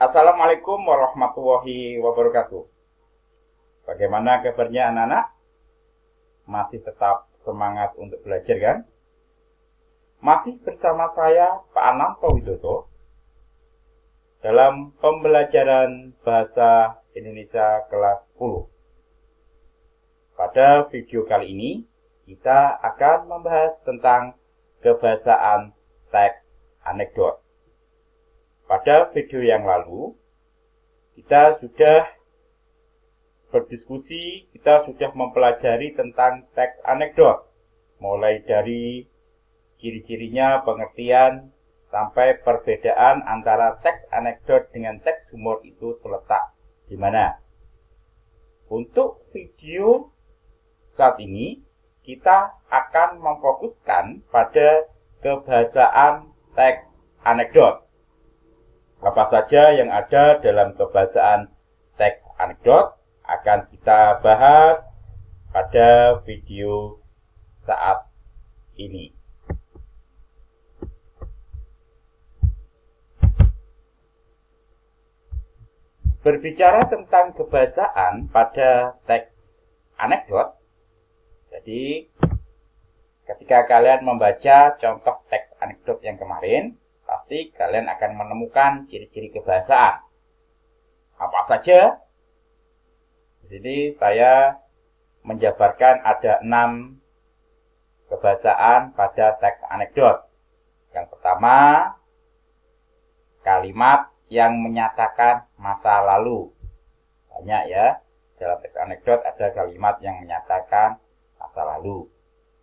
Assalamualaikum warahmatullahi wabarakatuh. Bagaimana kabarnya anak-anak? Masih tetap semangat untuk belajar kan? Masih bersama saya Pak Ananto Widodo dalam pembelajaran Bahasa Indonesia kelas 10. Pada video kali ini kita akan membahas tentang kebahasaan teks anekdot. Pada video yang lalu, kita sudah berdiskusi, kita sudah mempelajari tentang teks anekdot. Mulai dari ciri-cirinya, pengertian, sampai perbedaan antara teks anekdot dengan teks humor itu terletak di mana. Untuk video saat ini, kita akan memfokuskan pada kebahasaan teks anekdot. Apa saja yang ada dalam kebahasaan teks anekdot akan kita bahas pada video saat ini. Berbicara tentang kebahasaan pada teks anekdot, jadi ketika kalian membaca contoh teks anekdot yang kemarin, pasti kalian akan menemukan ciri-ciri kebahasaan. Apa saja? Di sini saya menjabarkan ada 6 kebahasaan pada teks anekdot. Yang pertama, kalimat yang menyatakan masa lalu. Banyak ya, dalam teks anekdot ada kalimat yang menyatakan masa lalu.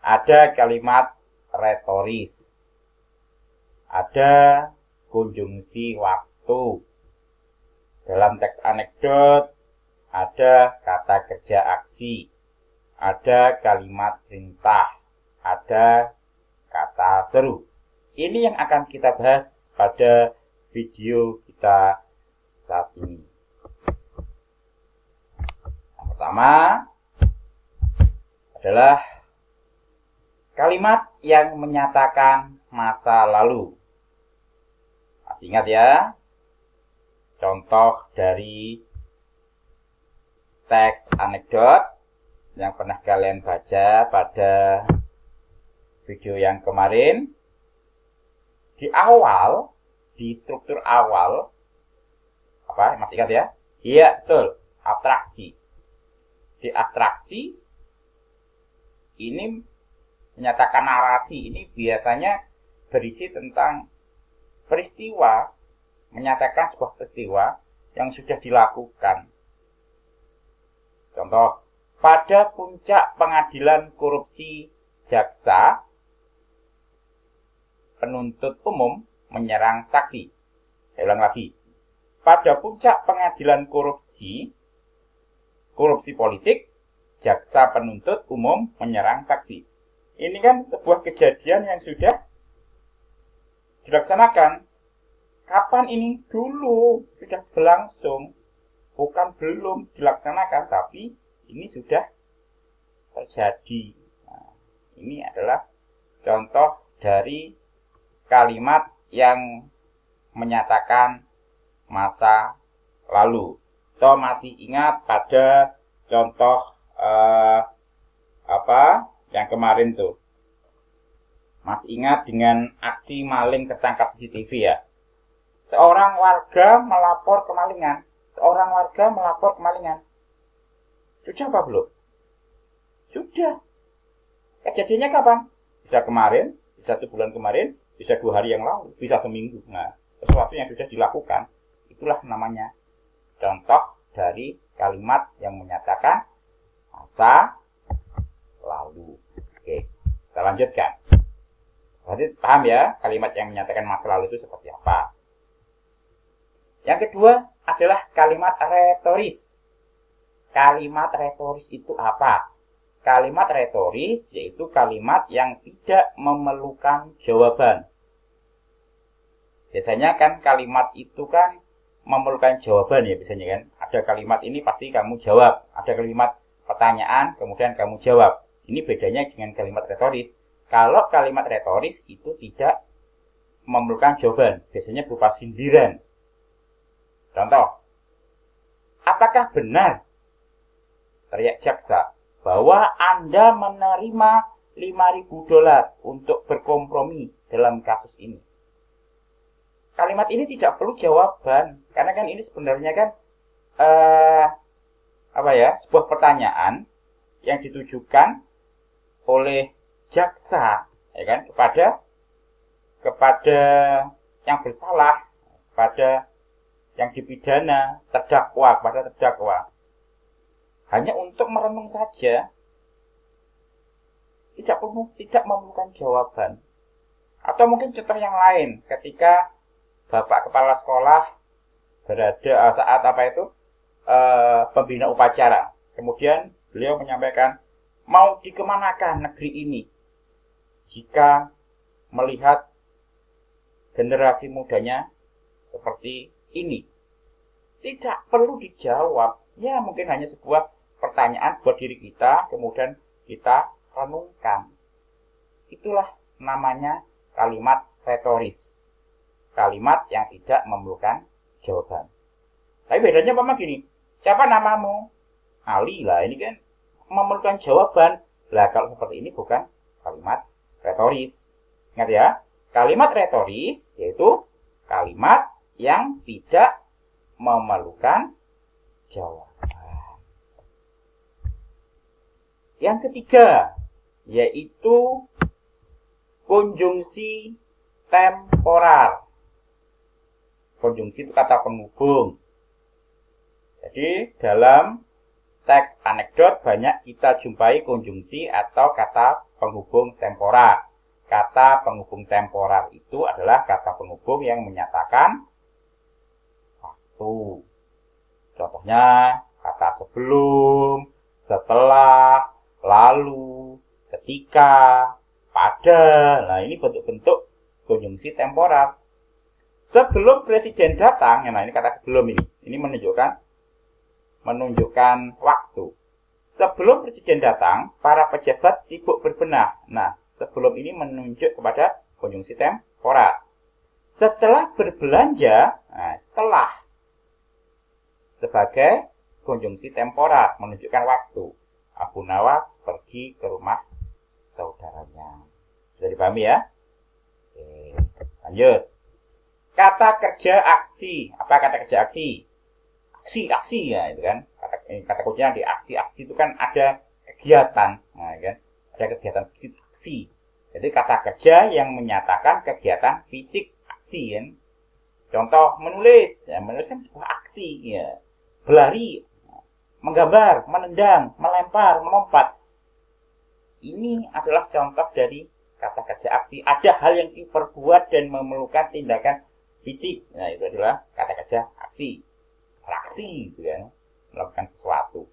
Ada kalimat retoris. Ada konjungsi waktu. Dalam teks anekdot ada kata kerja aksi, ada kalimat perintah, ada kata seru. Ini yang akan kita bahas pada video kita saat ini. Yang pertama adalah kalimat yang menyatakan masa lalu. Masih ingat ya? Contoh dari teks anekdot yang pernah kalian baca pada video yang kemarin. Di awal, di struktur awal, apa? Masih ingat ya? Iya, betul. Abstraksi. Di abstraksi, ini menyatakan narasi. Ini biasanya berisi tentang peristiwa, menyatakan sebuah peristiwa yang sudah dilakukan. Contoh, pada puncak pengadilan korupsi jaksa, penuntut umum menyerang saksi. Saya ulang lagi. Pada puncak pengadilan korupsi politik, jaksa penuntut umum menyerang saksi. Ini kan sebuah kejadian yang sudah dilaksanakan. Kapan ini? Dulu sudah berlangsung. Bukan belum dilaksanakan, tapi ini sudah terjadi. Nah, ini adalah contoh dari kalimat yang menyatakan masa lalu. Toh masih ingat pada contoh yang kemarin tuh? Masih ingat dengan aksi maling tertangkap CCTV ya? Seorang warga melapor kemalingan. Sudah apa belum? Sudah. Kejadiannya kapan? Bisa kemarin, bisa 1 bulan kemarin, bisa 2 hari yang lalu, bisa seminggu. Nah, sesuatu yang sudah dilakukan, itulah namanya contoh dari kalimat yang menyatakan masa lalu. Oke, kita lanjutkan. Berarti paham ya kalimat yang menyatakan masa lalu itu seperti apa? Yang kedua adalah kalimat retoris. Kalimat retoris itu apa? Kalimat retoris yaitu kalimat yang tidak memerlukan jawaban. Biasanya kan kalimat itu kan memerlukan jawaban ya biasanya kan. Ada kalimat ini pasti kamu jawab. Ada kalimat pertanyaan kemudian kamu jawab. Ini bedanya dengan kalimat retoris. Kalau kalimat retoris itu tidak memerlukan jawaban. Biasanya berupa sindiran. Contoh, apakah benar, teriak jaksa, bahwa Anda menerima $5.000 untuk berkompromi dalam kasus ini? Kalimat ini tidak perlu jawaban, karena kan ini sebenarnya kan sebuah pertanyaan yang ditujukan oleh jaksa, ya kan, kepada yang bersalah, kepada yang dipidana, kepada terdakwa. Hanya untuk merenung saja, tidak memerlukan jawaban. Atau mungkin contoh yang lain, ketika Bapak Kepala Sekolah berada saat pembina upacara. Kemudian beliau menyampaikan, mau dikemanakan negeri ini jika melihat generasi mudanya seperti ini? Tidak perlu dijawab. Ya, mungkin hanya sebuah pertanyaan buat diri kita, kemudian kita renungkan. Itulah namanya kalimat retoris. Kalimat yang tidak memerlukan jawaban. Tapi bedanya apa gini? Siapa namamu? Ali lah, ini kan memerlukan jawaban. Lah kalau seperti ini bukan kalimat retoris. Ingat ya, kalimat retoris yaitu kalimat yang tidak memerlukan jawaban. Yang ketiga yaitu konjungsi temporer. Konjungsi itu kata penghubung. Jadi dalam teks anekdot banyak kita jumpai konjungsi atau kata penghubung temporer. Kata penghubung temporer itu adalah kata penghubung yang menyatakan waktu. Contohnya kata sebelum, setelah, lalu, ketika, pada. Nah, ini bentuk-bentuk konjungsi temporer. Sebelum presiden datang, nah ini kata sebelum ini menunjukkan waktu. Sebelum presiden datang, para pejabat sibuk berbenah. Nah, sebelum ini menunjuk kepada konjungsi temporer. Setelah berbelanja, nah, setelah sebagai konjungsi temporer menunjukkan waktu. Abu Nawas pergi ke rumah saudaranya. Bisa dipahami ya? Oke, lanjut. Kata kerja aksi. Apa kata kerja aksi? Aksi ya, itu kan. Kata kuncinya di aksi itu kan ada kegiatan. Nah, kan? Ada kegiatan fisik aksi. Jadi kata kerja yang menyatakan kegiatan fisik aksi kan. Contoh menulis. Ya, menulis kan sebuah aksi ya. Berlari, menggambar, menendang, melempar, melompat. Ini adalah contoh dari kata kerja aksi. Ada hal yang diperbuat dan memerlukan tindakan fisik. Nah, itu adalah kata kerja aksi. Beraksi gitu ya. Melakukan sesuatu,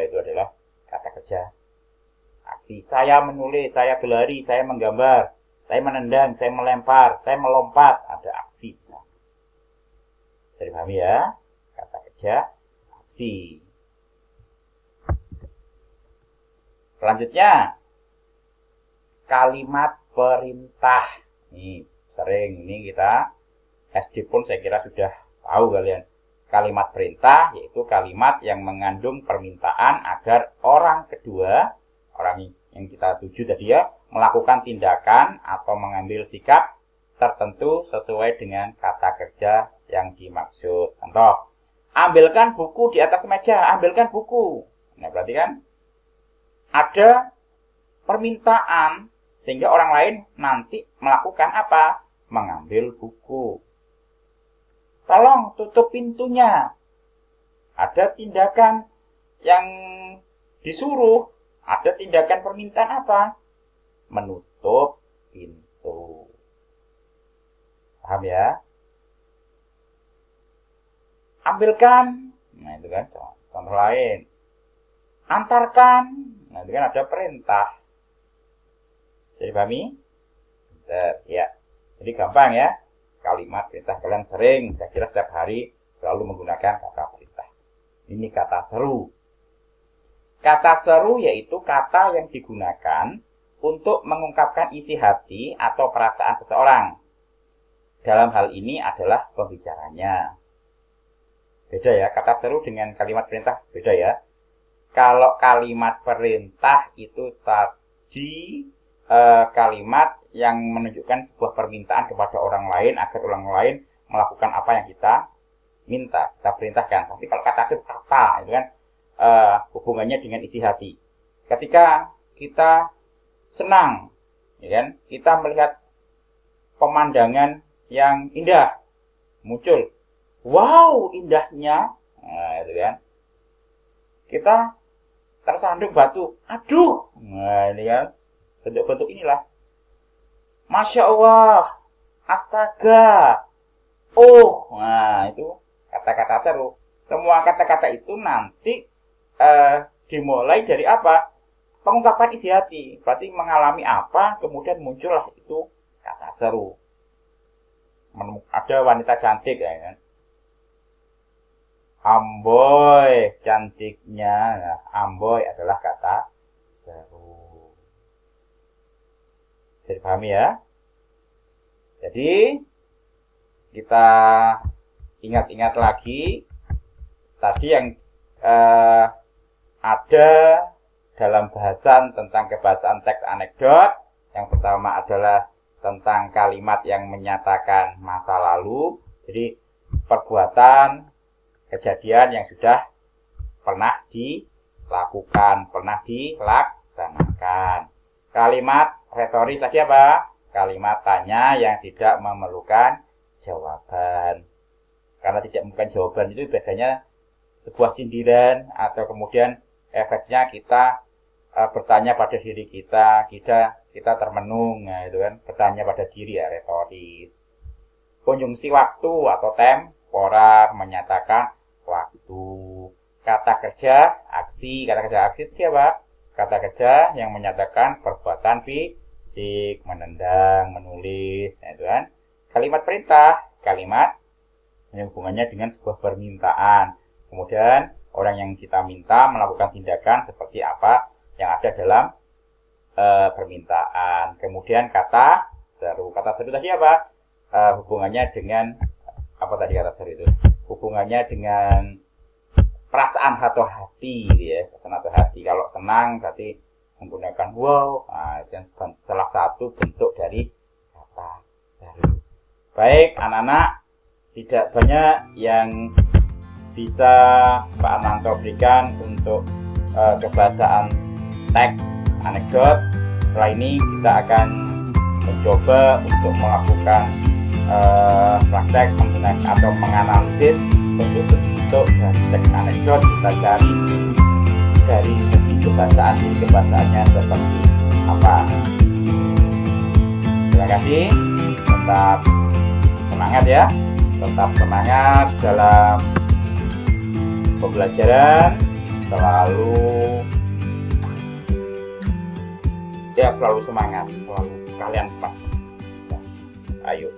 itu adalah kata kerja aksi. Saya menulis, saya berlari, saya menggambar, saya menendang, saya melempar, saya melompat. Ada aksi. Bisa dipahami ya? Kata kerja aksi. Selanjutnya, kalimat perintah. Ini kita SD pun saya kira sudah tahu kalian. Kalimat perintah yaitu kalimat yang mengandung permintaan agar orang kedua, orang yang kita tuju tadi ya, melakukan tindakan atau mengambil sikap tertentu sesuai dengan kata kerja yang dimaksud. Contoh, ambilkan buku di atas meja, ambilkan buku. Nah, berarti kan ada permintaan sehingga orang lain nanti melakukan apa? Mengambil buku. Tolong tutup pintunya. Ada tindakan yang disuruh, ada tindakan permintaan apa? Menutup pintu. Paham ya? Ambilkan. Nah, itu kan contoh lain. Antarkan. Nah, itu kan ada perintah. Bisa dipahami? Ya. Jadi gampang ya. Kalimat perintah kalian sering, saya kira setiap hari selalu menggunakan kata perintah. Ini kata seru. Kata seru yaitu kata yang digunakan untuk mengungkapkan isi hati atau perasaan seseorang dalam hal ini adalah pembicaranya. Beda ya, kata seru dengan kalimat perintah beda ya. Kalau kalimat perintah itu tadi kalimat yang menunjukkan sebuah permintaan kepada orang lain agar orang lain melakukan apa yang kita minta, kita perintahkan. Tapi kalau kata seru, kata itu kan hubungannya dengan isi hati. Ketika kita senang, ya kan, kita melihat pemandangan yang indah, muncul, wow, indahnya, nah, itu kan. Kita tersandung batu, aduh, nah ini kan, bentuk-bentuk inilah. Masya Allah, astaga, oh, nah itu kata-kata seru. Semua kata-kata itu nanti dimulai dari apa? Pengungkapan isi hati. Berarti mengalami apa, kemudian muncullah itu kata seru. Ada wanita cantik ya kan. Amboy cantiknya. Nah, amboy adalah kata seru. Bisa dipahami ya? Jadi kita ingat-ingat lagi tadi yang ada dalam bahasan tentang kebahasaan teks anekdot. Yang pertama adalah tentang kalimat yang menyatakan masa lalu. Jadi perbuatan, kejadian yang sudah pernah dilakukan, pernah dilaksanakan. Kalimat retoris tadi apa? Kalimat tanya yang tidak memerlukan jawaban. Karena tidak memerlukan jawaban itu biasanya sebuah sindiran atau kemudian efeknya kita bertanya pada diri kita termenung, nah itu kan bertanya pada diri ya, retoris. Konjungsi waktu atau temporer menyatakan waktu. Kata kerja aksi itu apa? Kata kerja yang menyatakan perbuatan fisik, menendang, menulis, nah itu kan. Kalimat perintah, kalimat yang hubungannya dengan sebuah permintaan. Kemudian orang yang kita minta melakukan tindakan seperti apa yang ada dalam permintaan. Kemudian kata seru. Kata seru tadi apa? Hubungannya dengan apa tadi kata seru itu? Hubungannya dengan perasaan atau hati, ya. Perasaan atau hati. Kalau senang berarti menggunakan wow. Nah, itu salah satu bentuk dari kata seru. Baik, anak-anak, tidak banyak yang bisa Pak Ananto berikan untuk kebahasaan teks anekdot. Setelah ini kita akan mencoba untuk melakukan praktek menggunakan atau menganalisis bentuk-bentuk dari teks anekdot. Kita cari dari segi kebahasaannya seperti apa. Terima kasih, tetap semangat ya, tetap semangat dalam pembelajaran, selalu semangat, selalu kalian pasti bisa. Ayo.